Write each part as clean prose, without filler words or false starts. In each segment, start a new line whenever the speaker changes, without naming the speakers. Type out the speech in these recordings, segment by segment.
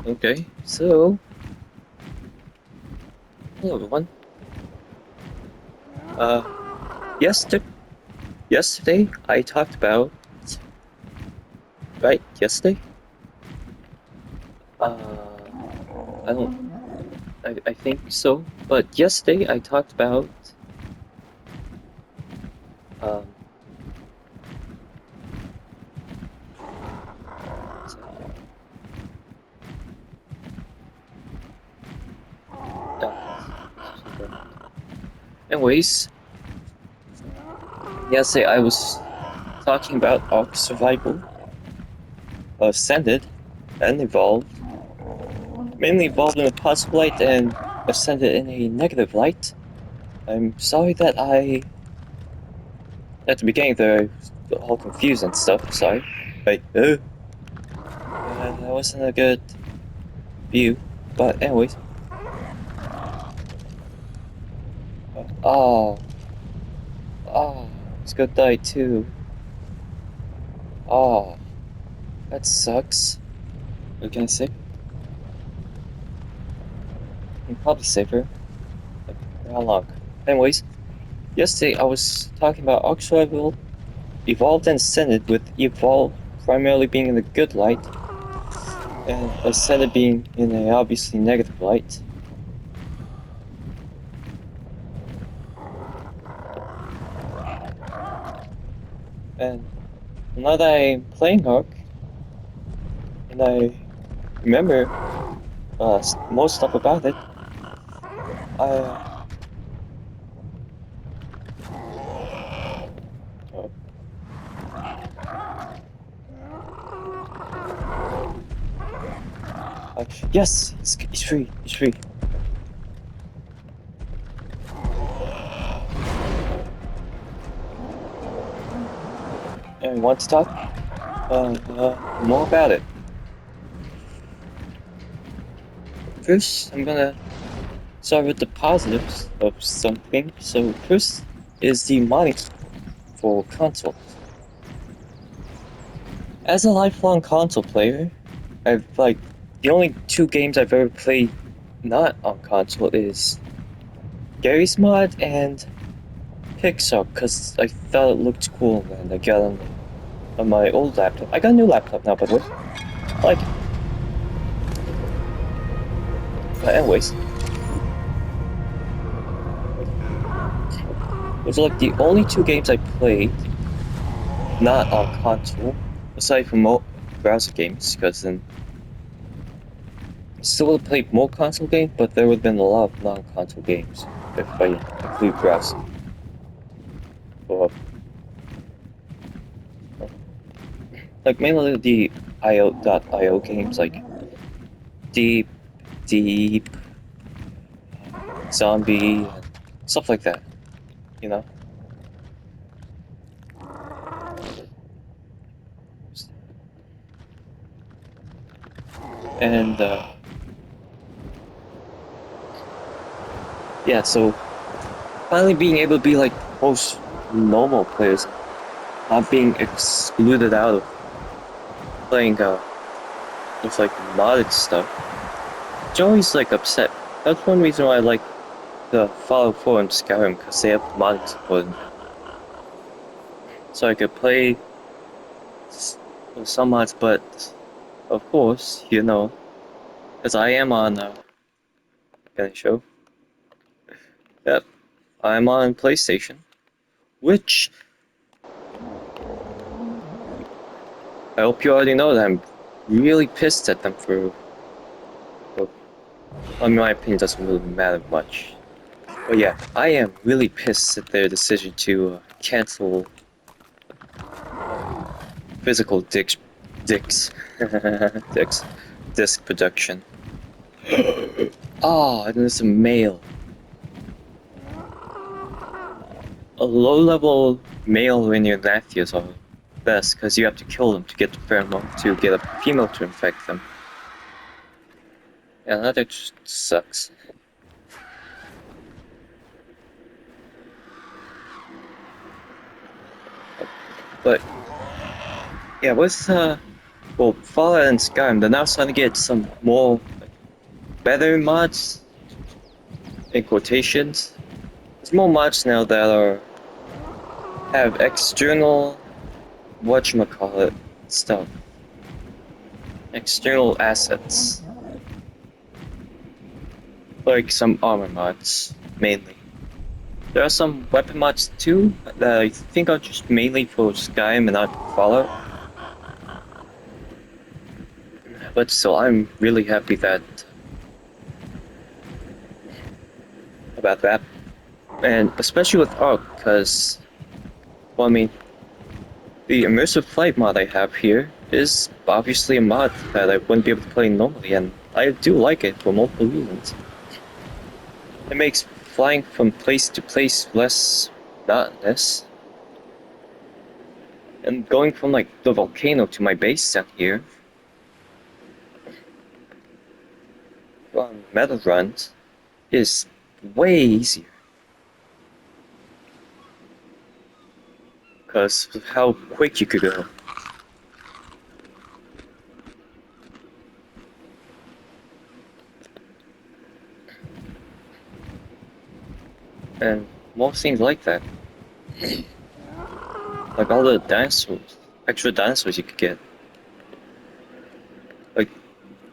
Okay, so hello everyone. Uh, yesterday I talked about yesterday. I don't. I think so. But yesterday I talked about um. Anyways, yesterday I was talking about Ark Survival, Ascended, and Evolved. Mainly evolved in a positive light and ascended in a negative light. I'm sorry that at the beginning they're all confused and stuff. Sorry. Like, that wasn't a good view. But anyways, oh, oh, he's gonna die too. Oh, that sucks. What can I say? I'm probably safer. Like, for how long? Anyways, yesterday I was talking about Ark Survival, Evolved and Ascended, with Evolved primarily being in the good light, and Ascended being in a obviously negative light. And now that I'm playing Ark, and I remember most stuff about it, I uh, yes, it's free, it's free. And want to talk more about it. First, I'm gonna start with the positives of something. So first is the modding for console. As a lifelong console player, I've the only two games I've ever played not on console is Garry's Mod and Pixar, because I thought it looked cool and I got on my old laptop. I got a new laptop now, by the way. I like it. But anyways, those are like the only two games I played not on console, aside from browser games, because then I still would have played more console games, but there would have been a lot of non-console games if I include browser. Or, like mainly the IO.io games like Deep, Deep, Zombie, and stuff like that, you know? And yeah, so finally being able to be like most normal players, not being excluded out of playing with like modded stuff. Joey's like upset. That's one reason why I like the Fallout 4 and Skyrim, because they have modding support. So I could play with some mods, but of course, you know, because I am on, can I show? Yep, I'm on PlayStation, which I hope you already know that I'm really pissed at them for, in my opinion, doesn't really matter much. But yeah, I am really pissed at their decision to cancel physical dicks, disc production. Oh, and there's a male. A low-level male Rhinignathias are best, because you have to kill them to get the pheromone to get a female to infect them. Yeah, that just sucks. But yeah, well, Fallout and Skyrim, they're now starting to get some more better mods in quotations. There's more mods now that have external whatchamacallit stuff. External assets. Like some armor mods, mainly. There are some weapon mods too that I think are just mainly for Skyrim and not Fallout. But still, I'm really happy about that. And especially with Ark, because, well, I mean, the immersive flight mod I have here is obviously a mod that I wouldn't be able to play normally, and I do like it for multiple reasons. It makes flying from place to place less monotonous. And going from like the volcano to my base down here on metal runs is way easier. Because of how quick you could go. And most things like that. Like all the dinosaurs, extra dinosaurs you could get. Like,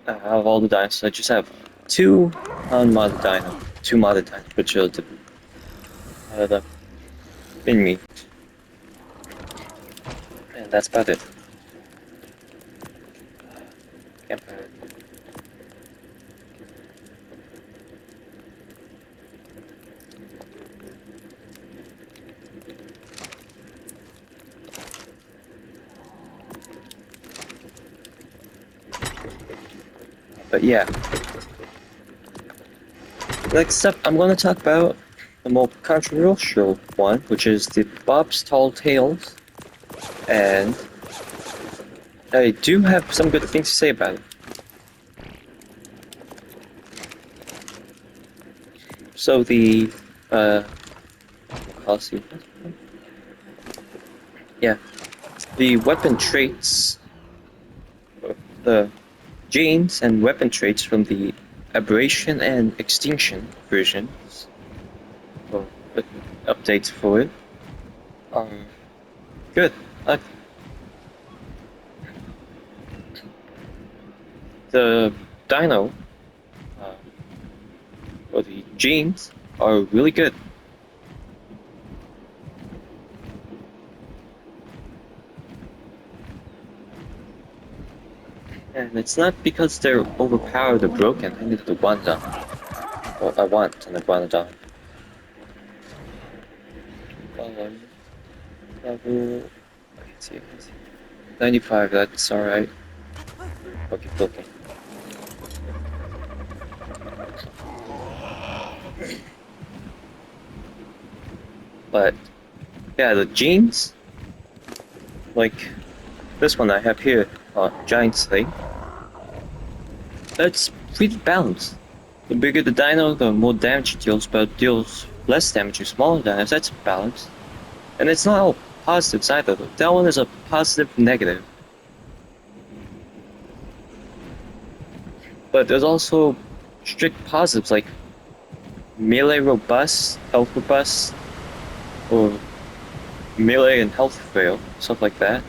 out of all the dinosaurs, I just have two unmodded dino. Two modded dino, which are the in me. And that's about it. Campfire. But yeah. Next up, I'm gonna talk about the more controversial one, which is the Bob's Tall Tales. And I do have some good things to say about it. So the, I'll see. Yeah, the weapon traits, the genes and weapon traits from the Aberration and Extinction versions, or updates for it, are good. The dino, uh, or the genes, are really good. And it's not because they're overpowered or broken. I need the one done. Well, I want an Iguanodon. Level. I can see it. 95, that's alright. Okay, okay. But, yeah, the genes, like this one I have here, Giant Slate, that's pretty balanced. The bigger the dino, the more damage it deals, but it deals less damage to smaller dinos. That's balanced. And it's not all positives either, though. That one is a positive negative. But there's also strict positives like melee robust, health robust, or melee and health fail, stuff like that.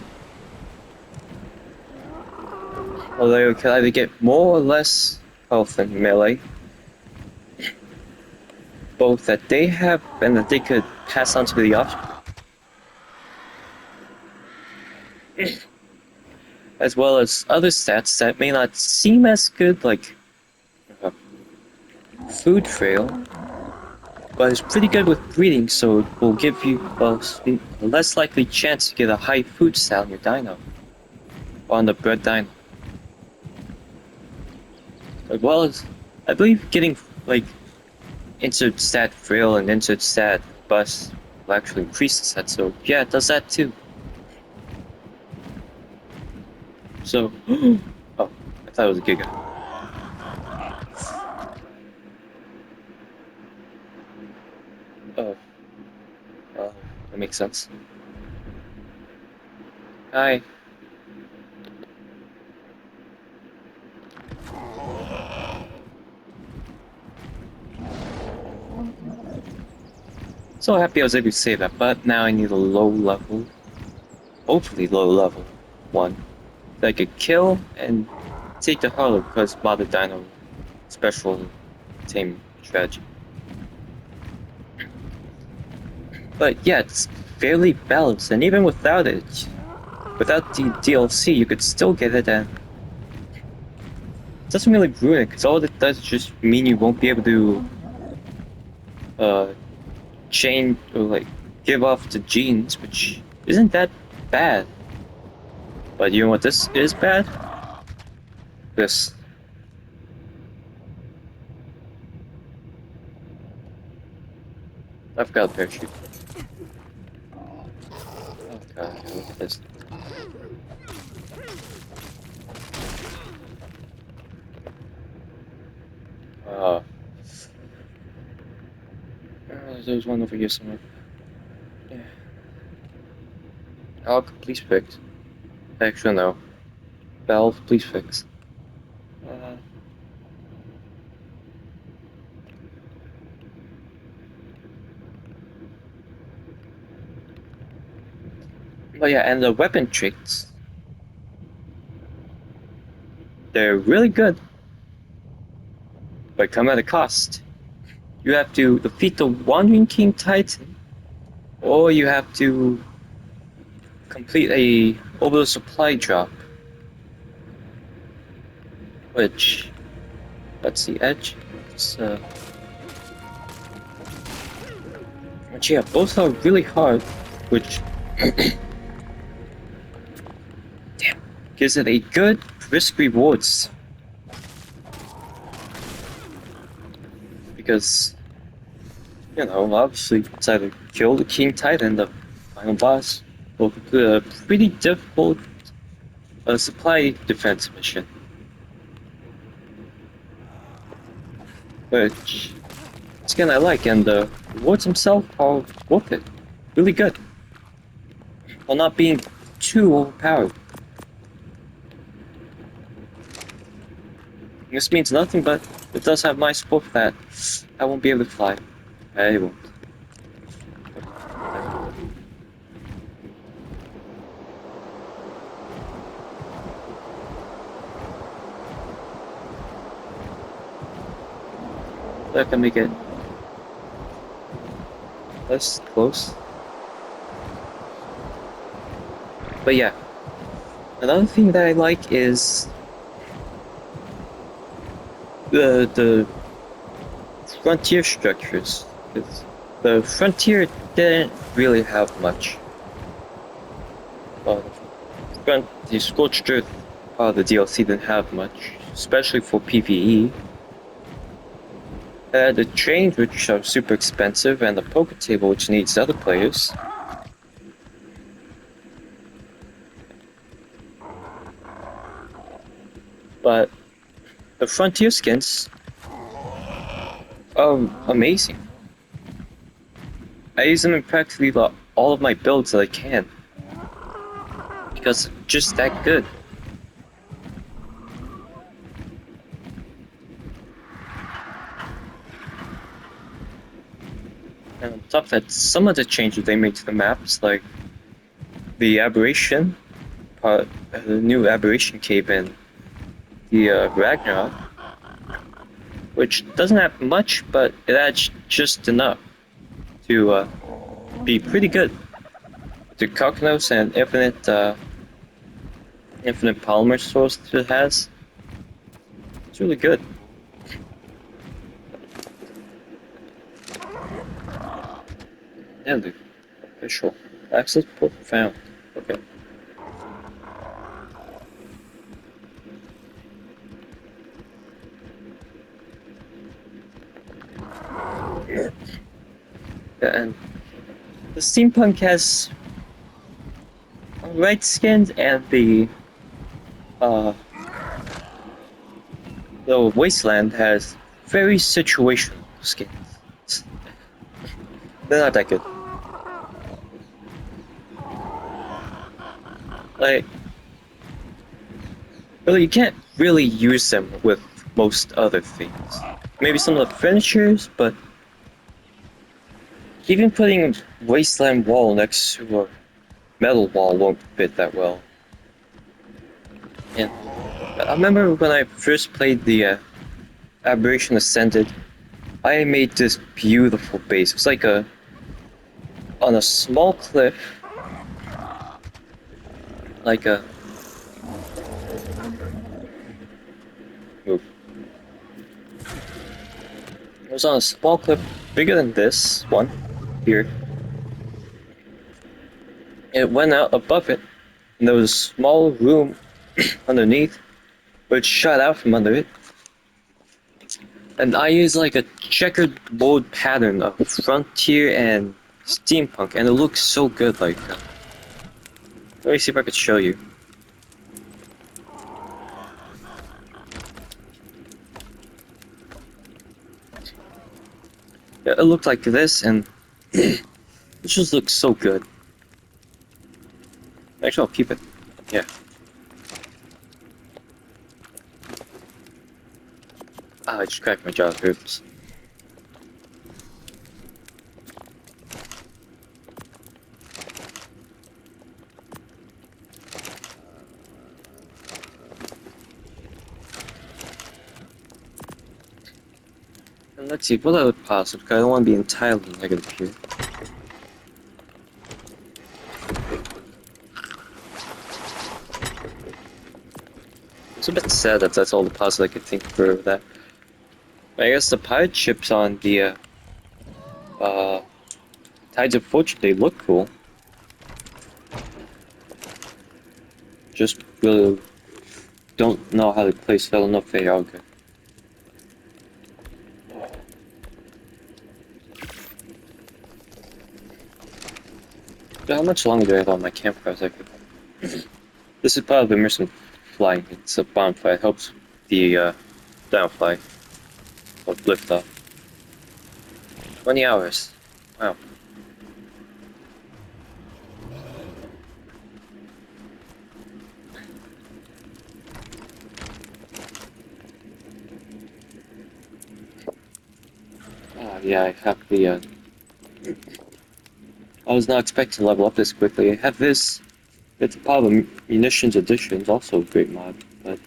Although you can either get more or less health in melee, both that they have and that they could pass on to the offspring. As well as other stats that may not seem as good, like uh, food fail, but it's pretty good with breeding, so it will give you a less likely chance to get a high food stat on your dino, or on the bred dino. As well as, I believe getting like insert stat frail and insert stat bust will actually increase the set, so yeah, it does that too. So, oh, I thought it was a Giga. Oh, that makes sense. Hi. So happy I was able to say that, but now I need a low level, hopefully low level one that I could kill and take the Harlow because Mother Dino special team strategy. But yeah, it's fairly balanced, and even without it, without the DLC, you could still get it, and it doesn't really ruin it because all it does is just mean you won't be able to change or like give off the genes, which isn't that bad. But you know what this is bad? This. I've got a parachute. Oh god, look at this. Uh, there's one over here somewhere. Yeah. Oh, please fix. Actually, no. Valve, please fix. Uh, but yeah, and the weapon tricks, they're really good, but come at a cost. You have to defeat the Wandering King Titan, or you have to complete a orbital supply drop, which, let's see, Edge, it's, which yeah, both are really hard, which damn, gives it a good risk rewards, because, you know, obviously it's either kill the King Titan, the final boss, or complete a pretty difficult supply defense mission, which skin I like, and the rewards themselves are worth it. Really good. While not being too overpowered. This means nothing, but it does have my support for that. I won't be able to fly. I won't. That can make it less close. But yeah, another thing that I like is the frontier structures. The frontier didn't really have much. The Scorched Earth part of the DLC didn't have much, especially for PvE. The trains, which are super expensive, and the poker table, which needs other players. But the frontier skins are amazing. I use them in practically all of my builds that I can, because they're just that good. And on top of that, some of the changes they made to the maps, like the aberration part, the new aberration cave in the Ragnarok, which doesn't have much, but it adds just enough to be pretty good. The Koknos and infinite polymer source that it has, it's really good. Yeah, the official access port found. Okay. Yeah, and the steampunk has red skins, and the wasteland has very situational skins. They're not that good. Like, well, you can't really use them with most other things. Maybe some of the finishers, but Even putting a wasteland wall next to a metal wall won't fit that well. And I remember when I first played the Aberration Ascended, I made this beautiful base. It's like on a small cliff, like a move. It was on a small cliff bigger than this one here. It went out above it, and there was a small room underneath, which shot out from under it. And I used like a checkered board pattern of frontier and steampunk, and it looks so good. Like, let me see if I could show you. Yeah, it looked like this, and it just looks so good. Actually, I'll keep it. Yeah. Ah, I just cracked my jaw. Oops. And let's see, what other positive? Because I don't want to be entirely negative here. It's a bit sad that that's all the positive I could think for that. But I guess the pirate ships on the Tides of Fortune, they look cool. Just really don't know how to place well enough they are good. So how much longer do I have on my campfire? This is part of immersive flying. It's a bonfire. It helps the downfly or lift off. 20 hours. Wow. Yeah, I have the I was not expecting to level up this quickly. I have this. It's part of the Munitions Edition. It's also a great mod, but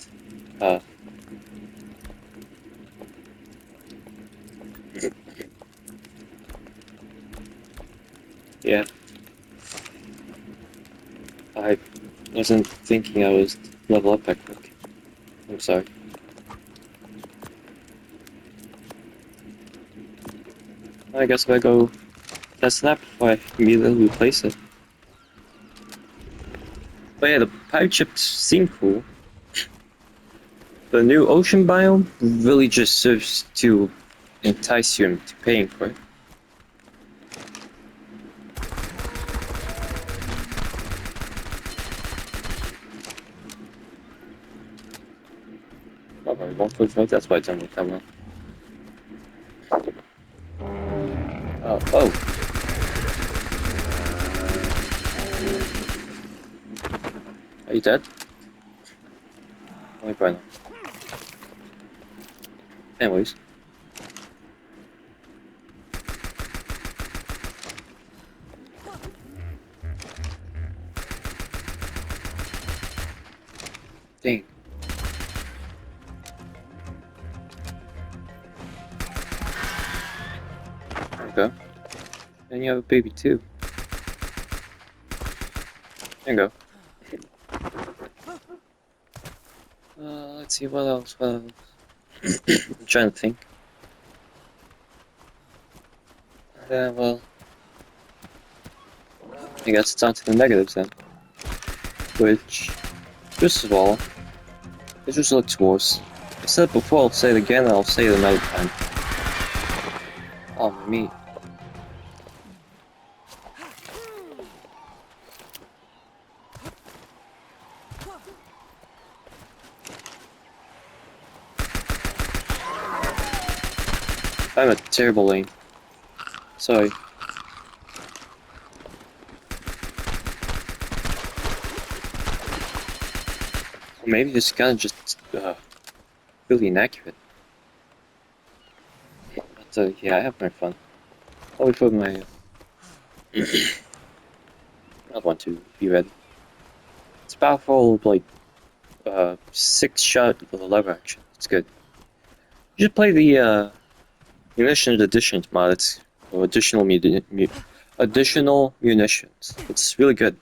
yeah, I wasn't thinking I was level up that quick. I'm sorry. I guess if I go test that before I immediately replace it. But yeah, the pirate ships seem cool. The new ocean biome really just serves to entice you into paying for it. Oh, 1.5, that's why it's on the camera. Oh. Are you dead? Oh, right now. Anyways. Dang. Okay. And you have a baby too. There you go. Let's see what else. I'm trying to think. Well, I guess it's on to the negatives then. Which, first of all, it just looks worse. I said it before, I'll say it again, and I'll say it another time. Oh, my meat. I'm a terrible aim. Sorry. Or maybe this gun is just really inaccurate. But yeah, I have my fun. I'll wait for my I want to be ready. It's powerful, like 6-shot with a lever action. It's good. You should play the munitions editions mod. It's additional munitions. It's really good.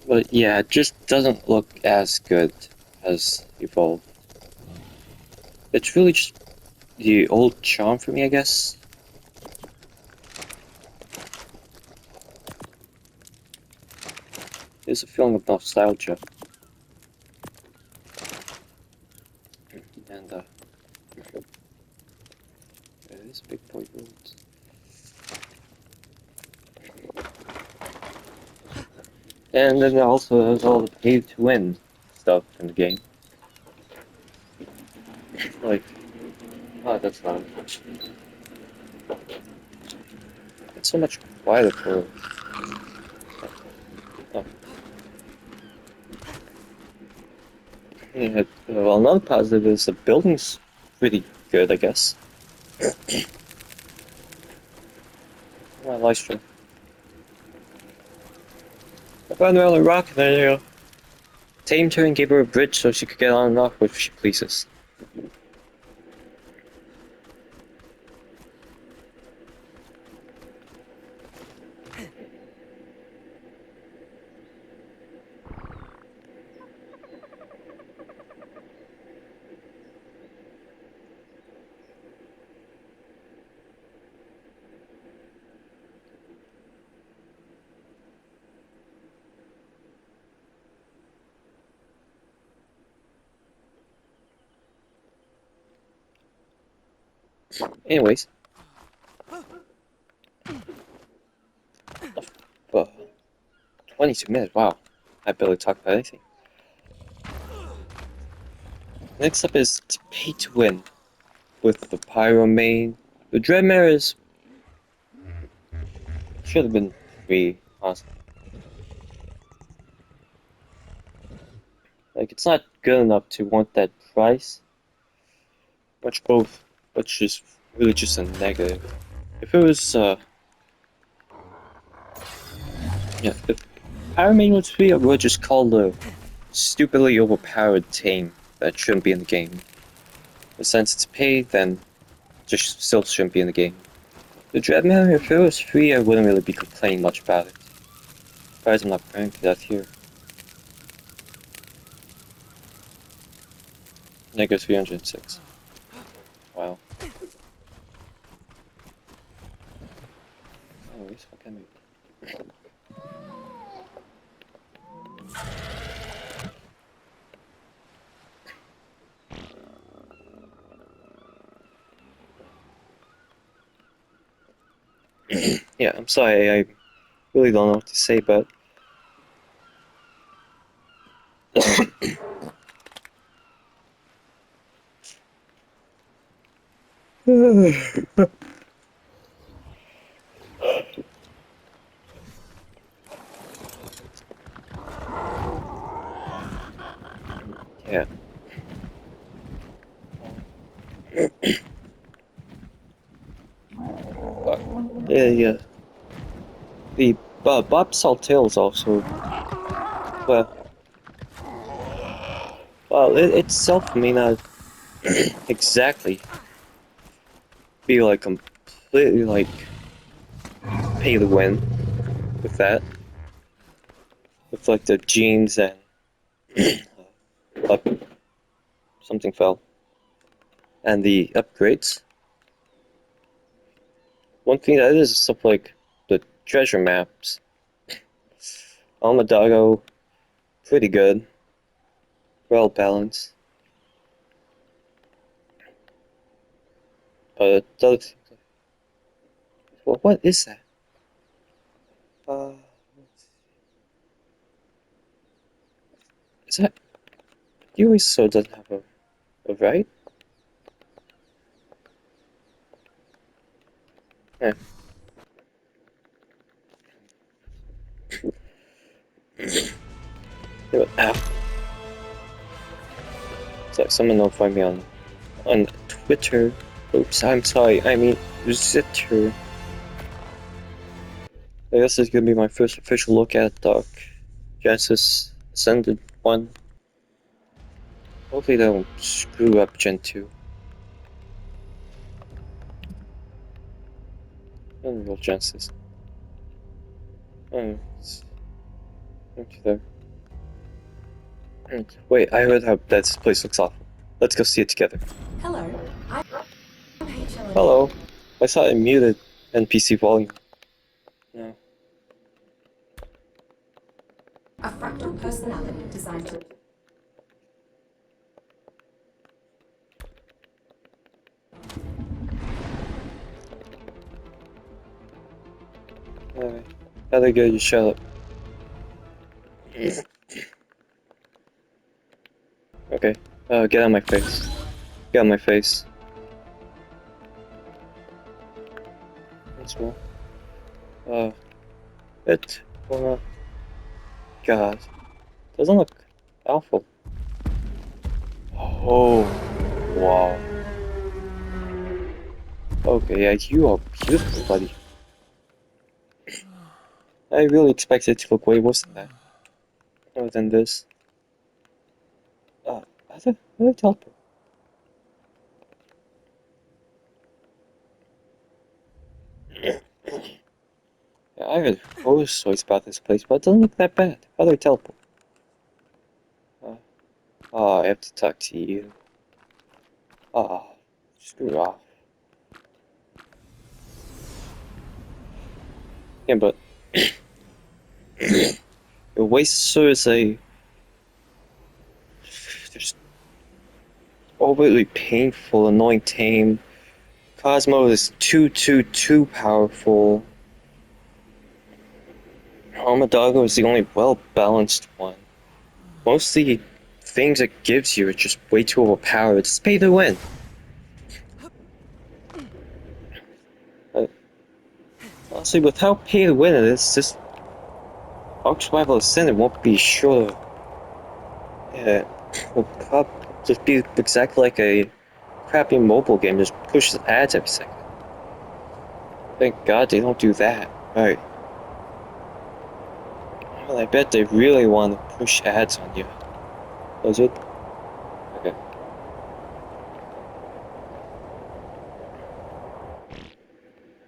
But yeah, it just doesn't look as good as Evolve. It's really just the old charm for me, I guess. There's a feeling of nostalgia. And, it is Big Boy Roads. And then also there's all the pay to win stuff in the game. Like, oh, that's not. It's so much quieter for. Oh. Yeah, well, another positive is the building's pretty good, I guess. My live stream. I found her on a rock and then, tamed her and gave her a bridge so she could get on and off if she pleases. Anyways. Well, 22 minutes, wow. I barely talked about anything. Next up is Pay to Win with the Pyro main. The Dreadmare should have been free, honestly. Like, it's not good enough to want that price. Which is really just a negative. If it was, yeah, if Pyro main was free, I would just call the stupidly overpowered tame that shouldn't be in the game. But since it's paid, then just still shouldn't be in the game. The Dreadmare, if it was free, I wouldn't really be complaining much about it. Surprised I'm not praying for that here. Negative 306. Wow. Anyways, what can we? Yeah, I'm sorry, I really don't know what to say, but yeah. Yeah, yeah. The Bob Saltails also, well, it itself may not exactly be like completely like pay to win with that, with like the genes and up, something fell, and the upgrades. One thing that is stuff like the treasure maps. Almadago, pretty good, well balanced, but those. Well, what is that? Uh, is that? USO doesn't have a right? Yeah. Yeah, ow. So someone notify me on Twitter. Oops, I'm sorry. I mean Zitter. I guess it's gonna be my first official look at Dark Genesis Ascended 1. Hopefully they don't screw up Gen 2. Unreal Genesis. Oh, it's empty there. Wait, I heard how this place looks awful. Let's go see it together.
Hello, I'm HLN.
Hello. I saw it muted NPC volume. No.
A fractal personality designed to...
Alright. How go, you shut up. Okay. Get out of my face. Get out of my face. Once more. It. Oh, God. Doesn't look awful. Oh. Wow. Okay, yeah, you are beautiful, buddy. I really expected it to look way worse than that. Other than this. How do I teleport? Yeah, I heard horror stories about this place, but it doesn't look that bad. How do I teleport? I have to talk to you. Screw off. Yeah, but your waste is a just overly painful, annoying tame. Cosmo is too powerful. Armadago is the only well-balanced one. Most of the things it gives you are just way too overpowered. It's pay to win. Honestly, with how pay to win it is, just Ark Survival Ascended won't be sure. Yeah, will probably just be exactly like a crappy mobile game, just pushes ads every second. Thank God they don't do that. Right. Well, I bet they really want to push ads on you. Was it? Okay.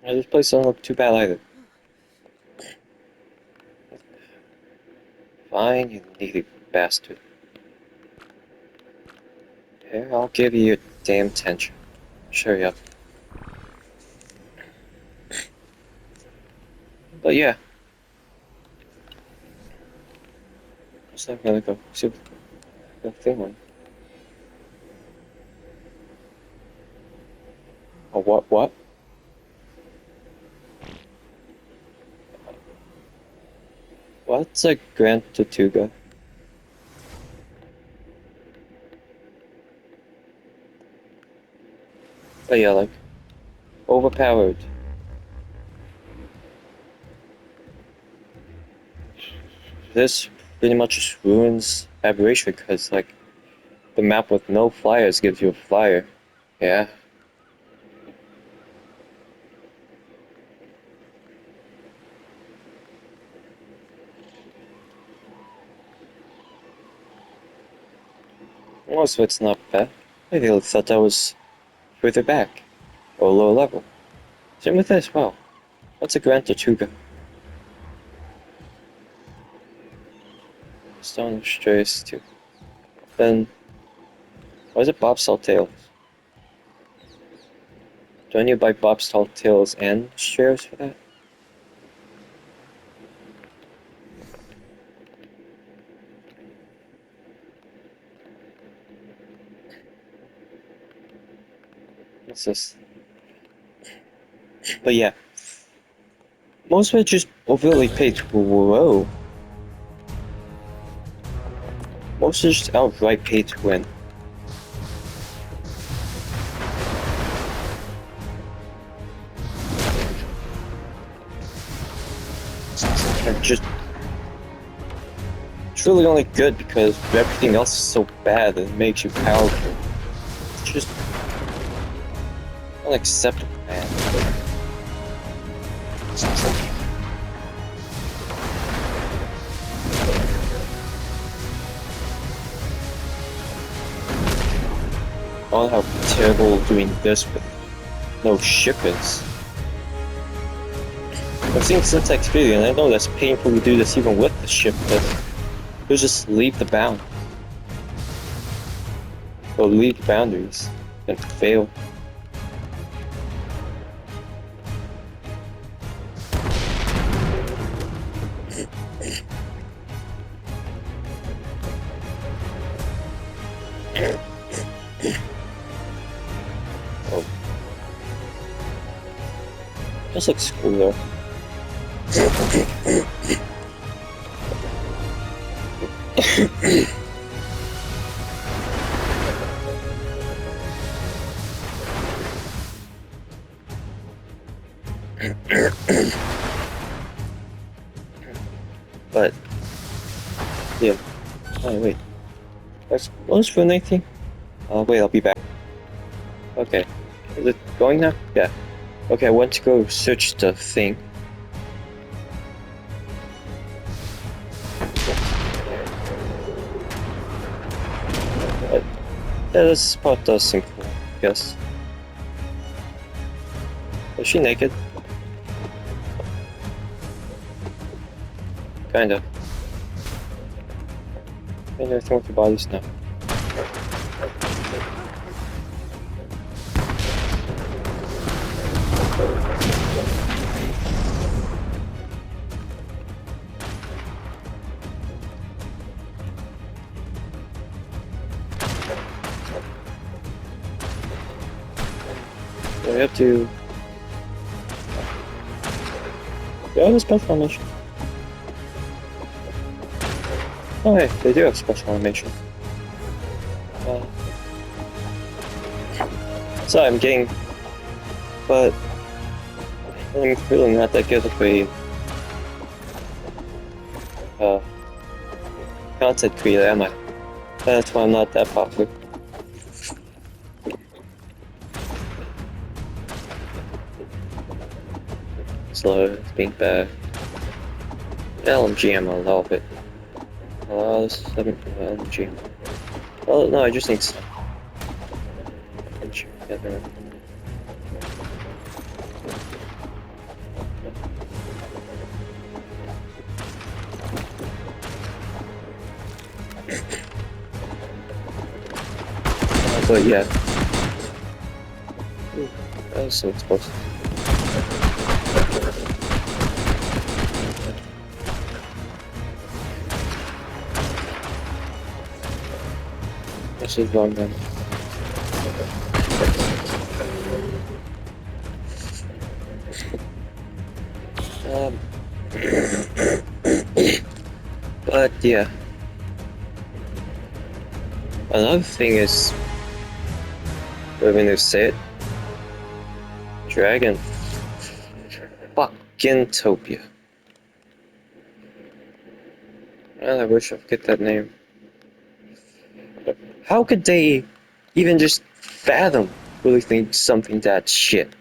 Yeah, this place doesn't look too bad either. Fine, you needy bastard. Here, I'll give you your damn attention. Sure, yeah. But yeah. Just not gonna go see what the thing on. Oh, what? What's a Grand Tortuga? Oh yeah, like, overpowered. This pretty much just ruins Aberration because, like, the map with no flyers gives you a flyer. Yeah. Most of it's not bad. I really thought that was further back, or lower level. Same with this, wow. What's a Grand Tortuga? Stone of Strays too. Then, why is it Bob's Tails? Do I need to buy Bob's Tails and Strays for that? What's this? But yeah. Most of it just overly paid. Whoa. Most is just outright pay to win. it's really only good because everything else is so bad that it makes you powerful. It's just unacceptable, man. Oh, how terrible doing this with no ship is. I've seen Syntax video, and I know that's painful to do this even with the ship, but you'll just leave the bound. Or leave the boundaries and fail. Oh. This looks cool though. But yeah. Oh wait. That's for 19. Wait, I'll be back. Okay. Is it going now? Yeah. Okay, I went to go search the thing. But, yeah, this part does seem cool, I guess. Is she naked? Kinda. And everything with your bodies now. So we have to... Do I have a special animation? Oh hey, they do have special animation. Sorry, I'm getting... But... I'm really not that good of a... content creator, am I? That's why I'm not that popular. Slow, it's being bad. LMG, I'm a little bit. This is LMG. Well, no, I just need some. But yeah. Ooh, that was so explosive. This is wrong then. But yeah. Another thing is, I'm gonna say it. Dragon fucking Topia. Man, I wish I could get that name. How could they even just fathom really think something that shit?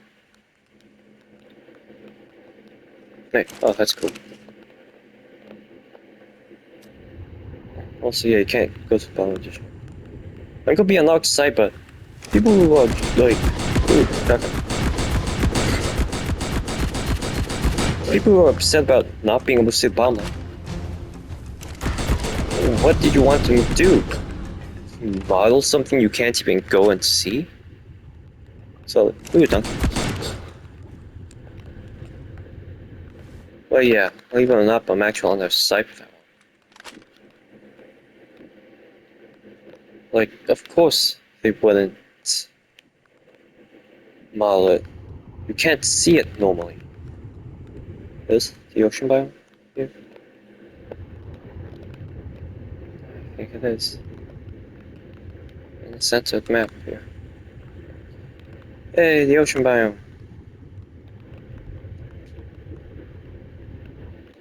Hey, oh, that's cool. Also, yeah, you can't go to the bottom edition. It could be unlocked site, but people who are like, people who are upset about not being able to see the bottom line. What did you want them to do? Model something you can't even go and see? So, ooh, donkey. Well, yeah, believe it or not, I'm actually on their site for that one. Like, of course they wouldn't model it. You can't see it normally. Is the ocean biome here? I think it is. In the center of the map here. Hey, the ocean biome.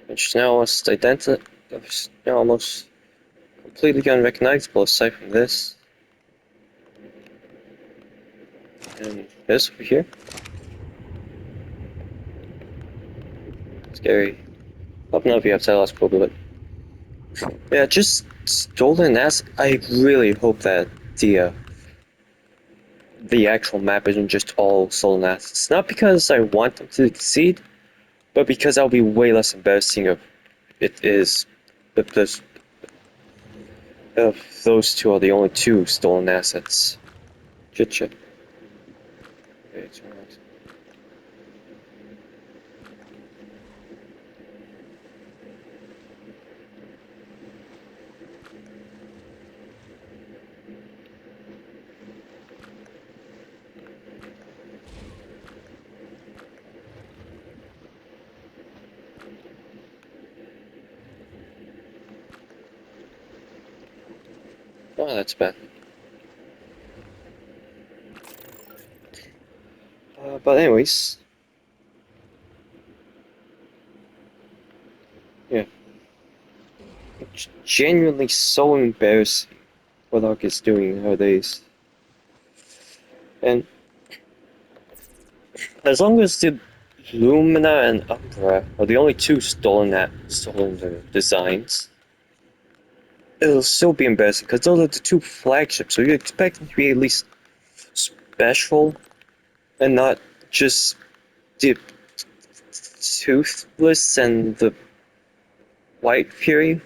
Which now almost completely unrecognizable aside from this. And this over here. Scary. I don't know if you have telescope, but yeah, just stolen ass. I really hope that the actual map isn't just all stolen assets. Not because I want them to succeed, but because that'll be way less embarrassing if it is if those two are the only two stolen assets. Shit, shit. Okay, it's alright. Oh, that's bad. But anyways, yeah, it's genuinely so embarrassing what Ark is doing nowadays. And as long as the Lumina and Umbra are the only two stolen designs, it'll still be embarrassing because those are the two flagships. So you expect them to be at least special and not just the Toothless and the White Fury.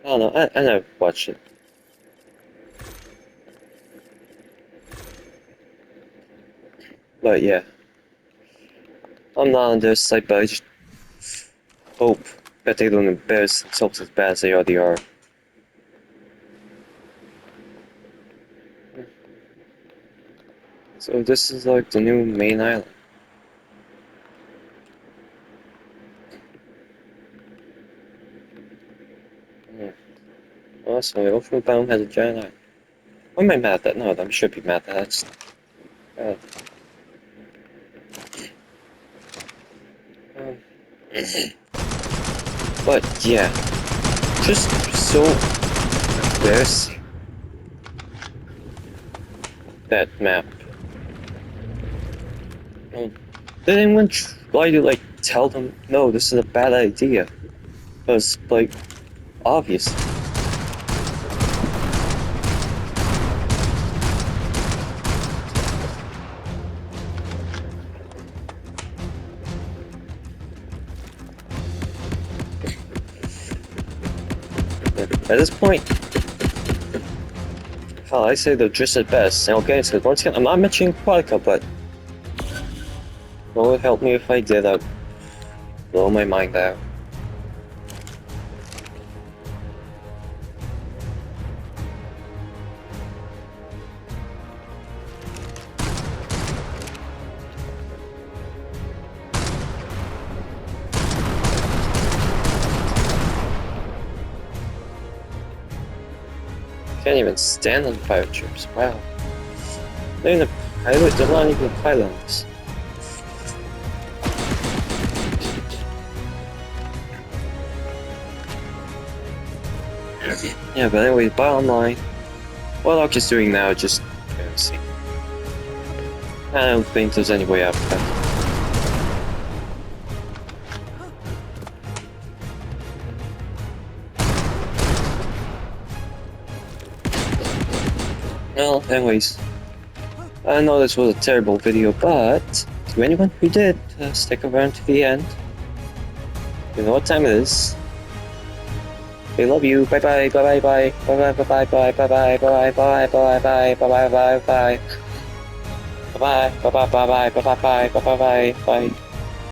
I don't know. I never watched it. But yeah, I'm not on their side, but I just hope that they don't embarrass themselves as bad as they already are. So this is like the new main island. Yeah. Awesome, the Ultimate Bound has a giant eye. Why am I mad at that? No, I should be mad at that. That's bad. But yeah, just so embarrassing. That map. Did anyone try to like tell them, no, this is a bad idea? Because like, obvious. At this point, hell, I say they're just at best. And okay, so once again, I'm not mentioning Quadrica, but what would help me if I did? I'd blow my mind out. Can't even stand on pirate ships. Wow. They're in the pilot. They're not even pilots. Yeah, but anyway, bottom line, what Ark is doing now is just embarrassing. I don't think there's any way out of that. Well, anyways, I know this was a terrible video, but to anyone who did stick around to the end, you know what time it is. We love you. Bye bye. Bye bye. Bye bye. Bye bye. Bye bye. Bye bye. Bye bye. Bye bye. Bye bye. Bye bye. Bye bye. Bye bye. Bye bye. Bye bye. Bye bye. Bye bye. Bye.